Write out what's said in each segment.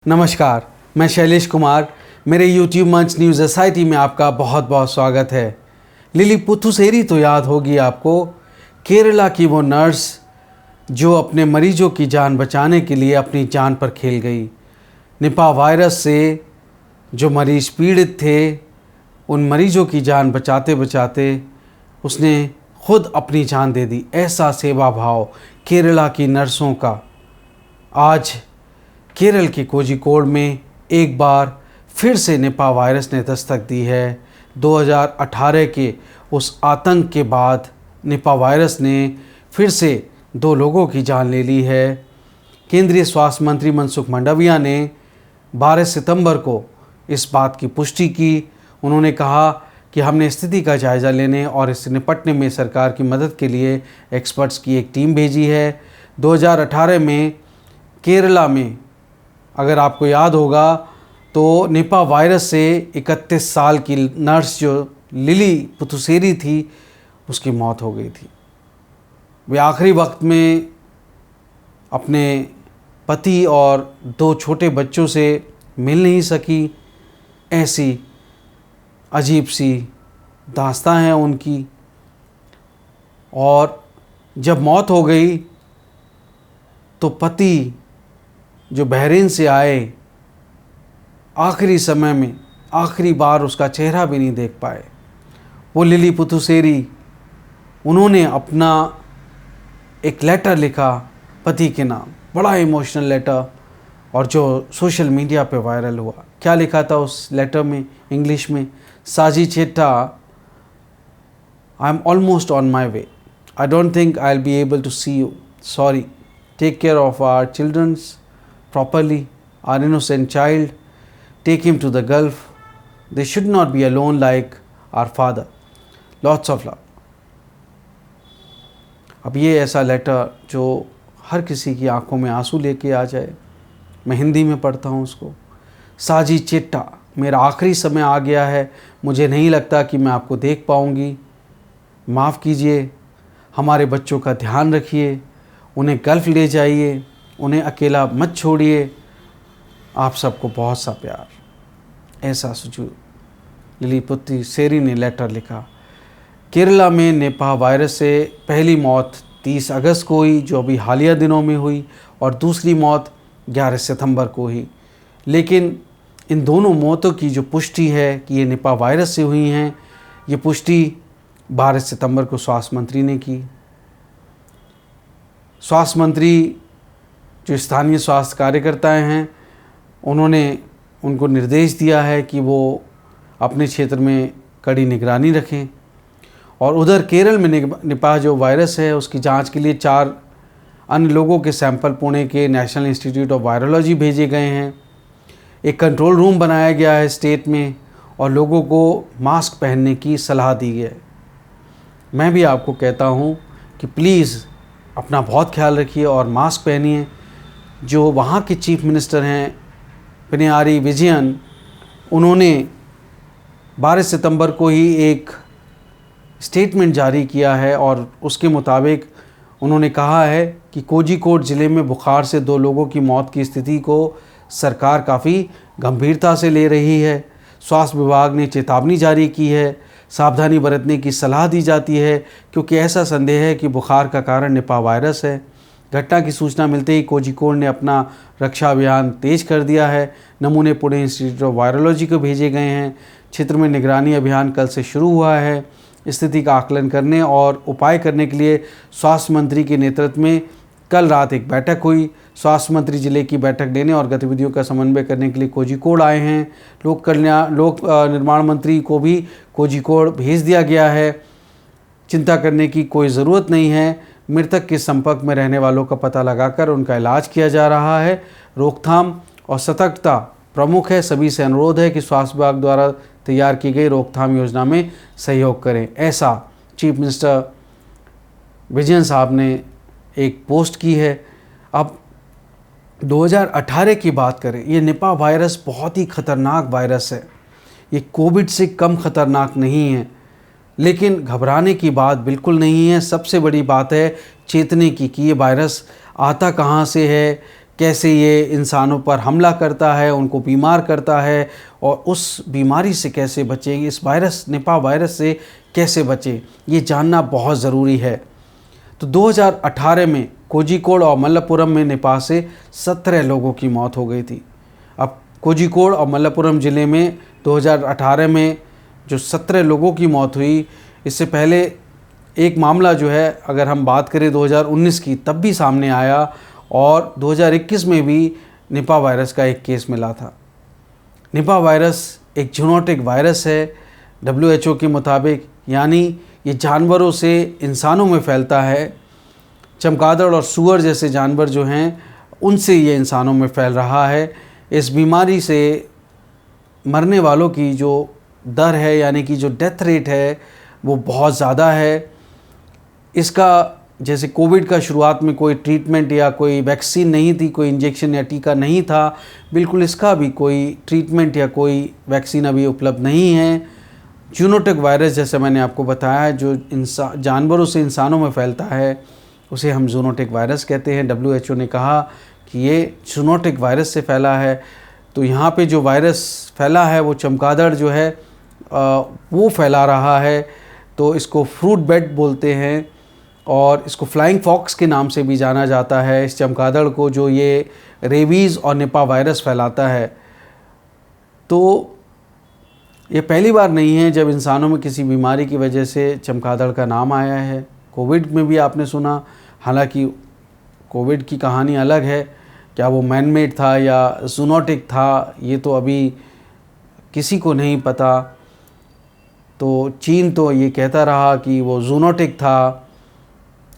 नमस्कार, मैं शैलेश कुमार। मेरे YouTube मंच न्यूज़ एसआईटी में आपका बहुत बहुत स्वागत है। लिली पुथुसेरी तो याद होगी आपको, केरला की वो नर्स जो अपने मरीजों की जान बचाने के लिए अपनी जान पर खेल गई। निपा वायरस से जो मरीज पीड़ित थे, उन मरीजों की जान बचाते बचाते उसने खुद अपनी जान दे दी। ऐसा सेवा भाव केरला की नर्सों का आज केरल के कोझिकोड में एक बार फिर से निपा वायरस ने दस्तक दी है। 2018 के उस आतंक के बाद निपा वायरस ने फिर से 2 लोगों की जान ले ली है। केंद्रीय स्वास्थ्य मंत्री मनसुख मंडाविया ने 12 सितंबर को इस बात की पुष्टि की। उन्होंने कहा कि हमने स्थिति का जायज़ा लेने और इससे निपटने में सरकार की मदद के लिए एक्सपर्ट्स की एक टीम भेजी है। 2018 में केरला में, अगर आपको याद होगा, तो निपा वायरस से 31 साल की नर्स जो लिली पुथुसेरी थी, उसकी मौत हो गई थी। वे आखिरी वक्त में अपने पति और 2 छोटे बच्चों से मिल नहीं सकी। ऐसी अजीब सी दास्तां है उनकी। और जब मौत हो गई तो पति जो बहरीन से आए, आखिरी समय में आखिरी बार उसका चेहरा भी नहीं देख पाए। वो लिली पुथुसेरी, उन्होंने अपना एक लेटर लिखा पति के नाम, बड़ा इमोशनल लेटर, और जो सोशल मीडिया पे वायरल हुआ। क्या लिखा था उस लेटर में? इंग्लिश में, Saji chetta, I am almost on my way, I don't think I will be able to see you, sorry, take care of our childrens properly, our innocent child, take him to the Gulf, they should not be alone like our father, lots of love। अब ये ऐसा letter जो हर किसी की आंखों में आंसू लेके आ जाए। मैं हिंदी में पढ़ता हूँ उसको। साजी चेट्टा, मेरा आखिरी समय आ गया है, मुझे नहीं लगता कि मैं आपको देख पाऊँगी, माफ़ कीजिए, हमारे बच्चों का ध्यान रखिए, उन्हें गल्फ़ ले जाइए, उन्हें अकेला मत छोड़िए, आप सबको बहुत सा प्यार। ऐसा सुजू लिली पुथुसेरी ने लेटर लिखा। केरला में निपा वायरस से पहली मौत 30 अगस्त को हुई, जो अभी हालिया दिनों में हुई, और दूसरी मौत 11 सितंबर को हुई। लेकिन इन दोनों मौतों की जो पुष्टि है कि ये निपा वायरस से हुई हैं, ये पुष्टि 12 सितंबर को स्वास्थ्य मंत्री ने की। स्वास्थ्य मंत्री जो स्थानीय स्वास्थ्य कार्यकर्ताएं हैं, उन्होंने उनको निर्देश दिया है कि वो अपने क्षेत्र में कड़ी निगरानी रखें। और उधर केरल में निपा जो वायरस है, उसकी जांच के लिए 4 अन्य लोगों के सैंपल पुणे के नेशनल इंस्टीट्यूट ऑफ वायरोलॉजी भेजे गए हैं। एक कंट्रोल रूम बनाया गया है स्टेट में, और लोगों को मास्क पहनने की सलाह दी गई है। मैं भी आपको कहता हूँ कि प्लीज़ अपना बहुत ख्याल रखिए और मास्क पहनिए। जो वहाँ के चीफ मिनिस्टर हैं पिनराई विजयन, उन्होंने 12 सितंबर को ही एक स्टेटमेंट जारी किया है, और उसके मुताबिक उन्होंने कहा है कि कोझिकोड ज़िले में बुखार से 2 लोगों की मौत की स्थिति को सरकार काफ़ी गंभीरता से ले रही है। स्वास्थ्य विभाग ने चेतावनी जारी की है, सावधानी बरतने की सलाह दी जाती है, क्योंकि ऐसा संदेह है कि बुखार का कारण निपा वायरस है। घटना की सूचना मिलते ही कोझिकोड ने अपना रक्षा अभियान तेज कर दिया है। नमूने पुणे इंस्टीट्यूट ऑफ वायरोलॉजी को भेजे गए हैं। क्षेत्र में निगरानी अभियान कल से शुरू हुआ है। स्थिति का आकलन करने और उपाय करने के लिए स्वास्थ्य मंत्री के नेतृत्व में कल रात एक बैठक हुई। स्वास्थ्य मंत्री जिले की बैठक लेने और गतिविधियों का समन्वय करने के लिए कोझिकोड आए हैं। लोक निर्माण मंत्री को भी कोझिकोड भेज दिया गया है। चिंता करने की कोई ज़रूरत नहीं है। मृतक के संपर्क में रहने वालों का पता लगाकर उनका इलाज किया जा रहा है। रोकथाम और सतर्कता प्रमुख है। सभी से अनुरोध है कि स्वास्थ्य विभाग द्वारा तैयार की गई रोकथाम योजना में सहयोग करें। ऐसा चीफ मिनिस्टर विजयन साहब ने एक पोस्ट की है। अब 2018 की बात करें, ये निपा वायरस बहुत ही ख़तरनाक वायरस है। ये कोविड से कम ख़तरनाक नहीं है, लेकिन घबराने की बात बिल्कुल नहीं है। सबसे बड़ी बात है चेतने की कि ये वायरस आता कहाँ से है, कैसे ये इंसानों पर हमला करता है, उनको बीमार करता है, और उस बीमारी से कैसे बचें, इस वायरस निपा वायरस से कैसे बचें, ये जानना बहुत ज़रूरी है। तो 2018 में कोझिकोड और मलप्पुरम में निपा से 17 लोगों की मौत हो गई थी। अब कोझिकोड और मलप्पुरम ज़िले में 2018 में जो 17 लोगों की मौत हुई, इससे पहले एक मामला जो है अगर हम बात करें 2019 की, तब भी सामने आया, और 2021 में भी निपा वायरस का एक केस मिला था। निपा वायरस एक जूनोटिक वायरस है WHO के मुताबिक, यानी ये जानवरों से इंसानों में फैलता है। चमगादड़ और सूअर जैसे जानवर जो हैं, उनसे ये इंसानों में फैल रहा है। इस बीमारी से मरने वालों की जो दर है, यानी कि जो डेथ रेट है, वो बहुत ज़्यादा है। इसका जैसे कोविड का शुरुआत में कोई ट्रीटमेंट या कोई वैक्सीन नहीं थी, कोई इंजेक्शन या टीका नहीं था, बिल्कुल इसका भी कोई ट्रीटमेंट या कोई वैक्सीन अभी उपलब्ध नहीं है। जूनोटिक वायरस, जैसे मैंने आपको बताया, जो जानवरों से इंसानों में फैलता है, उसे हम जूनोटिक वायरस कहते हैं। WHO ने कहा कि ये जूनोटिक वायरस से फैला है। तो यहाँ पे जो वायरस फैला है वो चमगादड़ जो है वो फैला रहा है। तो इसको फ्रूट बेट बोलते हैं, और इसको फ्लाइंग फॉक्स के नाम से भी जाना जाता है, इस चमगादड़ को, जो ये रेबीज़ और निपा वायरस फैलाता है। तो ये पहली बार नहीं है जब इंसानों में किसी बीमारी की वजह से चमगादड़ का नाम आया है। कोविड में भी आपने सुना, हालांकि कोविड की कहानी अलग है, क्या वो मैन मेड था या जूनोटिक था, ये तो अभी किसी को नहीं पता। तो चीन तो ये कहता रहा कि वो जूनोटिक था,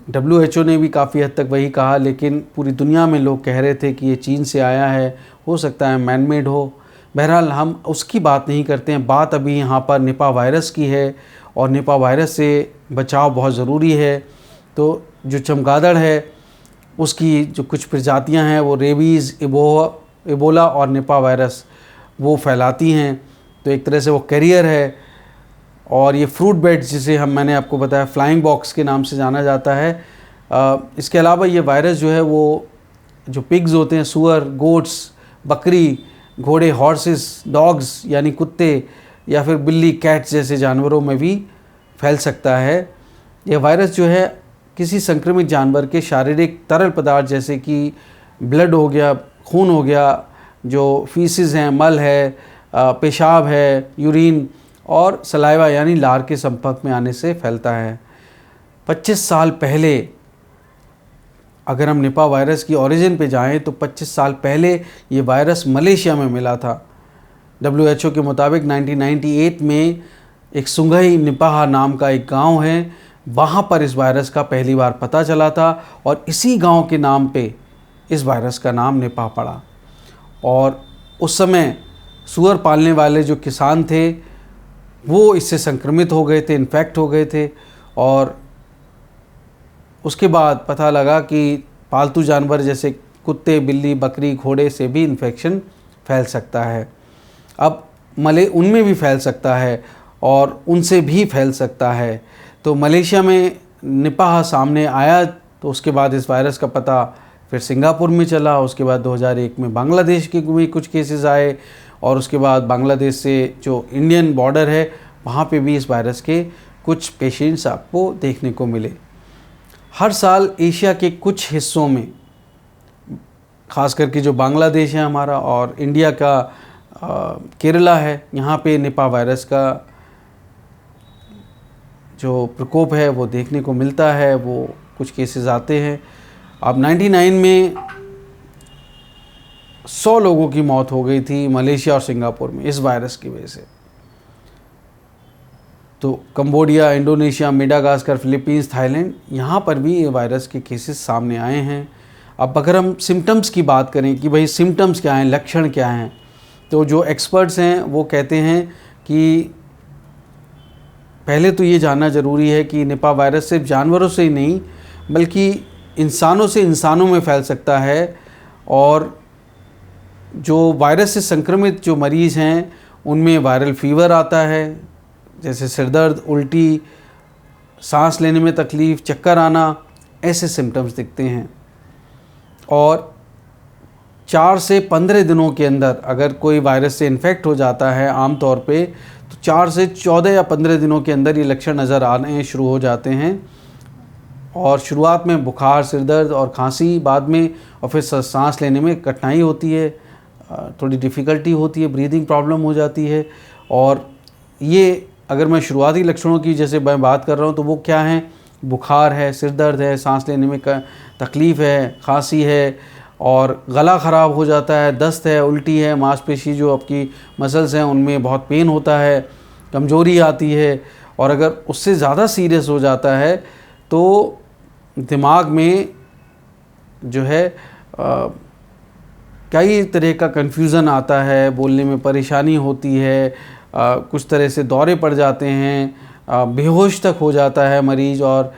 WHO ने भी काफ़ी हद तक वही कहा, लेकिन पूरी दुनिया में लोग कह रहे थे कि ये चीन से आया है, हो सकता है मैन मेड हो। बहरहाल हम उसकी बात नहीं करते हैं, बात अभी यहाँ पर निपा वायरस की है, और निपा वायरस से बचाव बहुत ज़रूरी है। तो जो चमगादड़ है उसकी जो कुछ प्रजातियाँ हैं, वो रेबीज़, इबोला और निपा वायरस वो फैलाती हैं। तो एक तरह से वो कैरियर है। और ये फ्रूट बेट, जिसे मैंने आपको बताया फ्लाइंग बॉक्स के नाम से जाना जाता है, इसके अलावा ये वायरस जो है वो जो पिग्स होते हैं, सूअर, गोट्स, बकरी, घोड़े, हॉर्सेस, डॉग्स यानी कुत्ते, या फिर बिल्ली, कैट्स जैसे जानवरों में भी फैल सकता है। यह वायरस जो है किसी संक्रमित जानवर के शारीरिक तरल पदार्थ जैसे कि ब्लड हो गया, खून हो गया, जो फीसिस हैं, मल है, पेशाब है, यूरिन और सलाइवा यानी लार के संपर्क में आने से फैलता है। 25 साल पहले अगर हम निपा वायरस की ओरिजिन पे जाएं तो 25 साल पहले ये वायरस मलेशिया में मिला था। WHO के मुताबिक 1998 में एक सुंघई निपाह नाम का एक गांव है, वहाँ पर इस वायरस का पहली बार पता चला था, और इसी गांव के नाम पे इस वायरस का नाम निपाह पड़ा। और उस समय सूअर पालने वाले जो किसान थे वो इससे संक्रमित हो गए थे, इन्फेक्ट हो गए थे, और उसके बाद पता लगा कि पालतू जानवर जैसे कुत्ते, बिल्ली, बकरी, घोड़े से भी इन्फेक्शन फैल सकता है। अब उनमें भी फैल सकता है और उनसे भी फैल सकता है। तो मलेशिया में निपाह सामने आया, तो उसके बाद इस वायरस का पता फिर सिंगापुर में चला, उसके बाद 2001 में बांग्लादेश के भी कुछ केसेस आए, और उसके बाद बांग्लादेश से जो इंडियन बॉर्डर है वहाँ पे भी इस वायरस के कुछ पेशेंट्स आपको देखने को मिले। हर साल एशिया के कुछ हिस्सों में, ख़ास करके जो बांग्लादेश है हमारा और इंडिया का केरला है, यहाँ पे निपा वायरस का जो प्रकोप है वो देखने को मिलता है, वो कुछ केसेस आते हैं। अब 99 में 100 लोगों की मौत हो गई थी मलेशिया और सिंगापुर में इस वायरस की वजह से। तो Cambodia, Indonesia, Madagascar, Philippines, Thailand, यहाँ पर भी ये वायरस के केसेस सामने आए हैं। अब अगर हम सिम्टम्स की बात करें कि भाई सिम्टम्स क्या हैं, लक्षण क्या हैं, तो जो एक्सपर्ट्स हैं वो कहते हैं कि पहले तो ये जानना ज़रूरी है कि निपा वायरस सिर्फ जानवरों से ही नहीं बल्कि इंसानों से इंसानों में फैल सकता है, और जो वायरस से संक्रमित जो मरीज़ हैं उनमें वायरल फीवर आता है, जैसे सिरदर्द, उल्टी, सांस लेने में तकलीफ़, चक्कर आना, ऐसे सिम्टम्स दिखते हैं। और 4 से 15 दिनों के अंदर अगर कोई वायरस से इन्फेक्ट हो जाता है आम तौर पे, तो 4 से 14 या 15 दिनों के अंदर ये लक्षण नज़र आने शुरू हो जाते हैं। और शुरुआत में बुखार, सिर दर्द और खांसी, बाद में और फिर सांस लेने में कठिनाई होती है, थोड़ी डिफ़िकल्टी होती है, ब्रीदिंग प्रॉब्लम हो जाती है। और ये अगर मैं शुरुआती लक्षणों की जैसे मैं बात कर रहा हूँ तो वो क्या हैं, बुखार है, सिर दर्द है, सांस लेने में तकलीफ़ है, खांसी है और गला ख़राब हो जाता है, दस्त है, उल्टी है, मांसपेशी जो आपकी मसल्स हैं उनमें बहुत पेन होता है, कमज़ोरी आती है। और अगर उससे ज़्यादा सीरियस हो जाता है तो दिमाग में जो है कई तरह का कन्फ्यूज़न आता है, बोलने में परेशानी होती है, कुछ तरह से दौरे पड़ जाते हैं, बेहोश तक हो जाता है मरीज़। और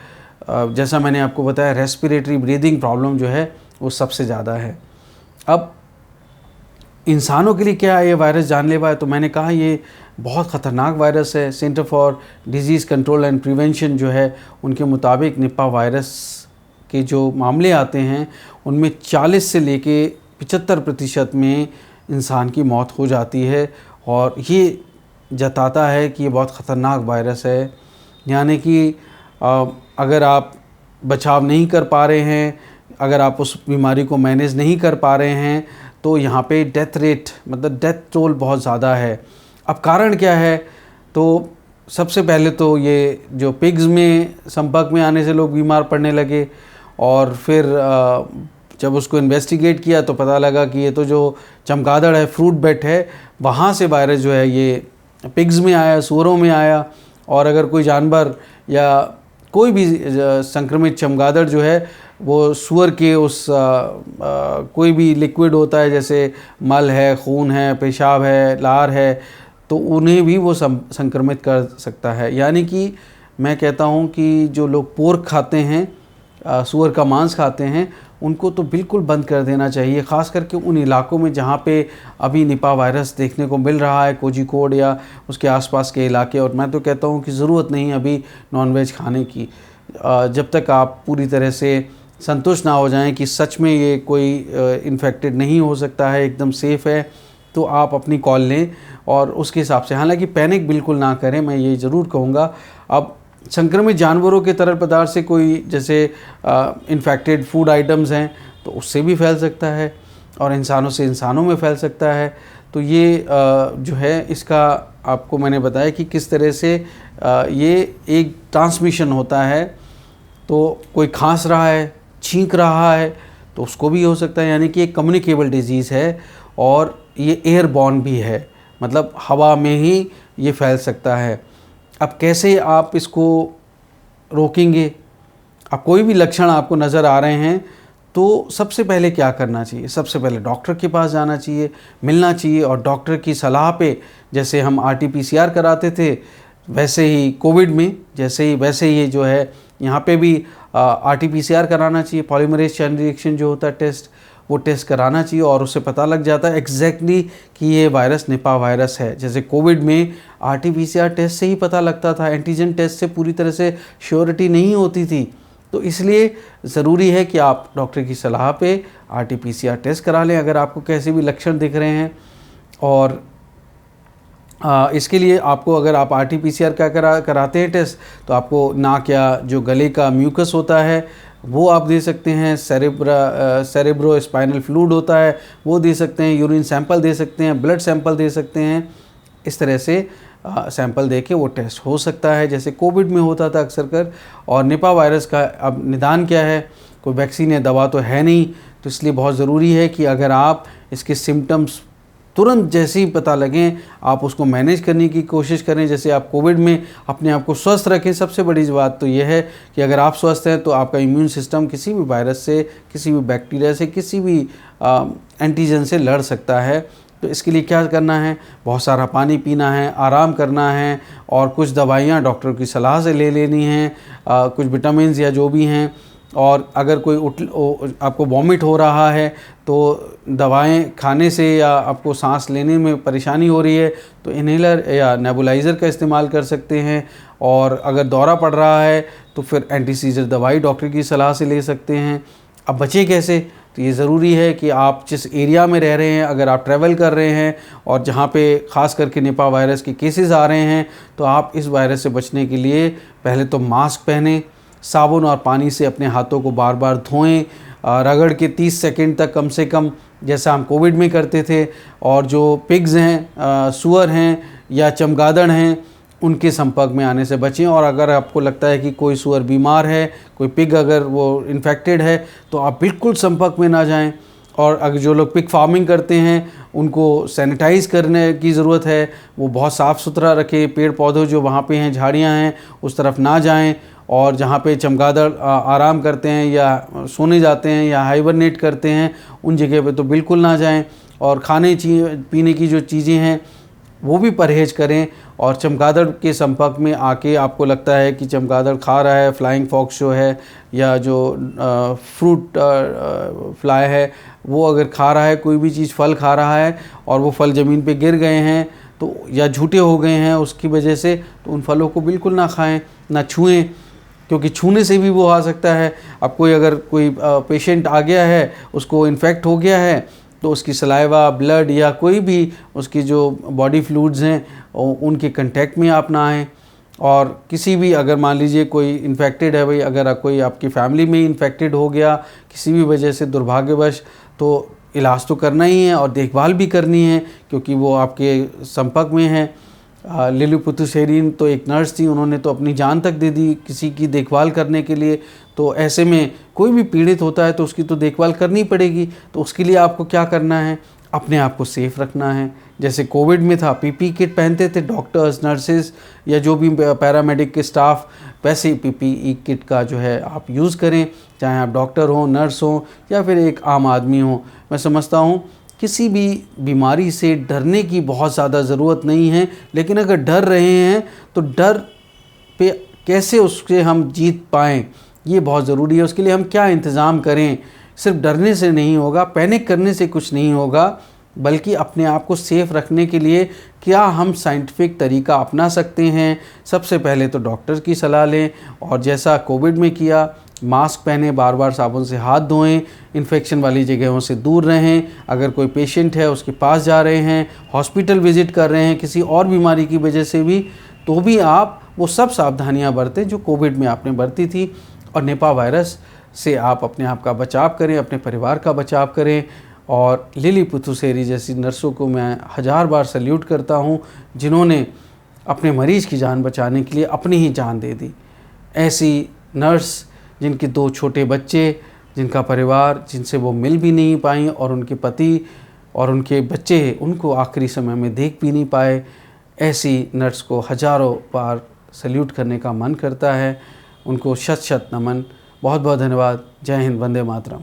जैसा मैंने आपको बताया, रेस्पिरेटरी ब्रीदिंग प्रॉब्लम जो है वो सबसे ज़्यादा है। अब इंसानों के लिए क्या ये वायरस जानलेवा है, तो मैंने कहा ये बहुत ख़तरनाक वायरस है। Centre for disease control and prevention जो है उनके मुताबिक निपा वायरस के जो मामले आते हैं उनमें 40 से लेके 75% में इंसान की मौत हो जाती है। और ये जताता है कि ये बहुत ख़तरनाक वायरस है। यानी कि अगर आप बचाव नहीं कर पा रहे हैं, अगर आप उस बीमारी को मैनेज नहीं कर पा रहे हैं, तो यहाँ पे डेथ रेट मतलब डेथ टोल बहुत ज़्यादा है। अब कारण क्या है, तो सबसे पहले तो ये जो पिग्स में संपर्क में आने से लोग बीमार पड़ने लगे, और फिर जब उसको इन्वेस्टिगेट किया तो पता लगा कि ये तो जो चमगादड़ है, फ्रूट बैट है, वहाँ से वायरस जो है ये पिग्स में आया, सूअरों में आया। और अगर कोई जानवर या कोई भी संक्रमित चमगादड़ जो है वो सूअर के उस कोई भी लिक्विड होता है, जैसे मल है, खून है, पेशाब है, लार है, तो उन्हें भी वो संक्रमित कर सकता है। यानी कि मैं कहता हूँ कि जो लोग पोर्क खाते हैं, सूअर का मांस खाते हैं, उनको तो बिल्कुल बंद कर देना चाहिए, ख़ास करके उन इलाकों में जहाँ पे अभी निपा वायरस देखने को मिल रहा है, कोझिकोड या उसके आसपास के इलाके। और मैं तो कहता हूँ कि ज़रूरत नहीं अभी नॉनवेज खाने की, जब तक आप पूरी तरह से संतुष्ट ना हो जाएं कि सच में ये कोई इन्फेक्टेड नहीं हो सकता है, एकदम सेफ़ है, तो आप अपनी कॉल लें और उसके हिसाब से। हालांकि पैनिक बिल्कुल ना करें, मैं ये ज़रूर कहूँगा। अब संक्रमित जानवरों के तरल पदार्थ से कोई जैसे इन्फेक्टेड फूड आइटम्स हैं तो उससे भी फैल सकता है, और इंसानों से इंसानों में फैल सकता है। तो ये जो है इसका आपको मैंने बताया कि किस तरह से ये एक ट्रांसमिशन होता है। तो कोई खांस रहा है, छींक रहा है, तो उसको भी हो सकता है। यानी कि एक कम्युनिकेबल डिजीज़ है और ये एयरबॉर्न भी है, मतलब हवा में ही ये फैल सकता है। अब कैसे आप इसको रोकेंगे? अब कोई भी लक्षण आपको नज़र आ रहे हैं तो सबसे पहले क्या करना चाहिए? सबसे पहले डॉक्टर के पास जाना चाहिए, मिलना चाहिए, और डॉक्टर की सलाह पे, जैसे हम RT-PCR कराते थे वैसे ही कोविड में वैसे ही जो है यहाँ पे भी RT-PCR कराना चाहिए। पॉलीमरेज चेन रिएक्शन जो होता है टेस्ट, वो टेस्ट कराना चाहिए और उससे पता लग जाता है एग्जैक्टली कि ये वायरस निपा वायरस है। जैसे कोविड में RT-PCR टेस्ट से ही पता लगता था, एंटीजन टेस्ट से पूरी तरह से श्योरिटी नहीं होती थी। तो इसलिए ज़रूरी है कि आप डॉक्टर की सलाह पे RT-PCR टेस्ट करा लें अगर आपको कैसे भी लक्षण दिख रहे हैं। और इसके लिए आपको, अगर आप RT-PCR क्या कराते हैं टेस्ट, तो आपको नाक या जो गले का म्यूकस होता है वो आप दे सकते हैं, सेरेब्रो स्पाइनल फ्लूइड होता है वो दे सकते हैं, यूरिन सैंपल दे सकते हैं, ब्लड सैंपल दे सकते हैं। इस तरह से सैंपल दे के वो टेस्ट हो सकता है, जैसे कोविड में होता था अक्सर कर। और निपा वायरस का अब निदान क्या है? कोई वैक्सीन या दवा तो है नहीं, तो इसलिए बहुत ज़रूरी है कि अगर आप इसके सिम्टम्स तुरंत जैसे ही पता लगें आप उसको मैनेज करने की कोशिश करें। जैसे आप कोविड में अपने आप को स्वस्थ रखें। सबसे बड़ी बात तो यह है कि अगर आप स्वस्थ हैं तो आपका इम्यून सिस्टम किसी भी वायरस से, किसी भी बैक्टीरिया से, किसी भी एंटीजन से लड़ सकता है। तो इसके लिए क्या करना है? बहुत सारा पानी पीना है, आराम करना है, और कुछ दवाइयाँ डॉक्टर की सलाह से ले लेनी हैं, कुछ विटामिन्स या जो भी हैं। और अगर कोई आपको वॉमिट हो रहा है तो दवाएं खाने से, या आपको सांस लेने में परेशानी हो रही है तो इन्हेलर या नेबुलाइज़र का इस्तेमाल कर सकते हैं। और अगर दौरा पड़ रहा है तो फिर एंटीसीजर दवाई डॉक्टर की सलाह से ले सकते हैं। अब बचे कैसे? तो ये ज़रूरी है कि आप जिस एरिया में रह रहे हैं, अगर आप ट्रैवल कर रहे हैं और जहाँ पे ख़ास करके निपा वायरस के केसेस आ रहे हैं, तो आप इस वायरस से बचने के लिए पहले तो मास्क पहनें, साबुन और पानी से अपने हाथों को बार बार धोएं, रगड़ के 30 सेकंड तक कम से कम, जैसा हम कोविड में करते थे। और जो पिग्स हैं, सूअर हैं या चमगादड़ हैं, उनके संपर्क में आने से बचें। और अगर आपको लगता है कि कोई सूअर बीमार है, कोई पिग अगर वो इन्फेक्टेड है, तो आप बिल्कुल संपर्क में ना जाएं। और अगर जो लोग पिग फार्मिंग करते हैं उनको सैनिटाइज़ करने की ज़रूरत है, वो बहुत साफ़ सुथरा रखें। पेड़ पौधे जो वहाँ पे हैं, झाड़ियाँ हैं, उस तरफ ना जाएं। और जहाँ पे चमगादड़ आराम करते हैं या सोने जाते हैं या हाइबरनेट करते हैं, उन जगह पे तो बिल्कुल ना जाएं। और खाने पीने की जो चीज़ें हैं वो भी परहेज़ करें। और चमगादड़ के संपर्क में आके आपको लगता है कि चमगादड़ खा रहा है, फ्लाइंग फॉक्स जो है या जो फ्रूट फ्लाई है, वो अगर खा रहा है, कोई भी चीज़ फल खा रहा है और वो फल ज़मीन पे गिर गए हैं तो या झूठे हो गए हैं उसकी वजह से, तो उन फलों को बिल्कुल ना खाएं, ना छुएं, क्योंकि छूने से भी वो आ सकता है। अब कोई पेशेंट आ गया है, उसको इन्फेक्ट हो गया है, तो उसकी सलाइवा, ब्लड या कोई भी उसकी जो बॉडी फ्लूइड्स हैं उनके कांटेक्ट में आप ना आएँ। और किसी भी, अगर मान लीजिए कोई इन्फेक्टेड है भाई, अगर कोई आपकी फैमिली में इन्फेक्टेड हो गया किसी भी वजह से दुर्भाग्यवश, तो इलाज तो करना ही है और देखभाल भी करनी है, क्योंकि वो आपके संपर्क में है। लिली पुथुसेरीन तो एक नर्स थी, उन्होंने तो अपनी जान तक दे दी किसी की देखभाल करने के लिए। तो ऐसे में कोई भी पीड़ित होता है तो उसकी तो देखभाल करनी पड़ेगी। तो उसके लिए आपको क्या करना है, अपने आप को सेफ़ रखना है। जैसे कोविड में था, पीपी किट पहनते थे डॉक्टर्स, नर्सेज या जो भी पैरामेडिक के स्टाफ, वैसे ही पीपीई किट का जो है आप यूज़ करें, चाहे आप डॉक्टर हों, नर्स हों या फिर एक आम आदमी हो। मैं समझता हूँ किसी भी बीमारी से डरने की बहुत ज़्यादा ज़रूरत नहीं है, लेकिन अगर डर रहे हैं तो डर पे कैसे उससे हम जीत पाएँ, ये बहुत ज़रूरी है। उसके लिए हम क्या इंतज़ाम करें। सिर्फ डरने से नहीं होगा, पैनिक करने से कुछ नहीं होगा, बल्कि अपने आप को सेफ़ रखने के लिए क्या हम साइंटिफिक तरीका अपना सकते हैं। सबसे पहले तो डॉक्टर की सलाह लें और जैसा कोविड में किया, मास्क पहने, बार बार साबुन से हाथ धोएं, इन्फेक्शन वाली जगहों से दूर रहें। अगर कोई पेशेंट है उसके पास जा रहे हैं, हॉस्पिटल विज़िट कर रहे हैं किसी और बीमारी की वजह से भी, तो भी आप वो सब सावधानियां बरतें जो कोविड में आपने बरती थी। और निपा वायरस से आप अपने आप का बचाव करें, अपने परिवार का बचाव करें। और लिली पुथुसेरी जैसी नर्सों को मैं 1000 बार सल्यूट करता हूँ, जिन्होंने अपने मरीज़ की जान बचाने के लिए अपनी ही जान दे दी। ऐसी नर्स जिनके 2 छोटे बच्चे, जिनका परिवार, जिनसे वो मिल भी नहीं पाई और उनके पति और उनके बच्चे उनको आखिरी समय में देख भी नहीं पाए, ऐसी नर्स को हज़ारों बार सल्यूट करने का मन करता है। उनको शत शत नमन। बहुत बहुत धन्यवाद। जय हिंद, वंदे मातरम।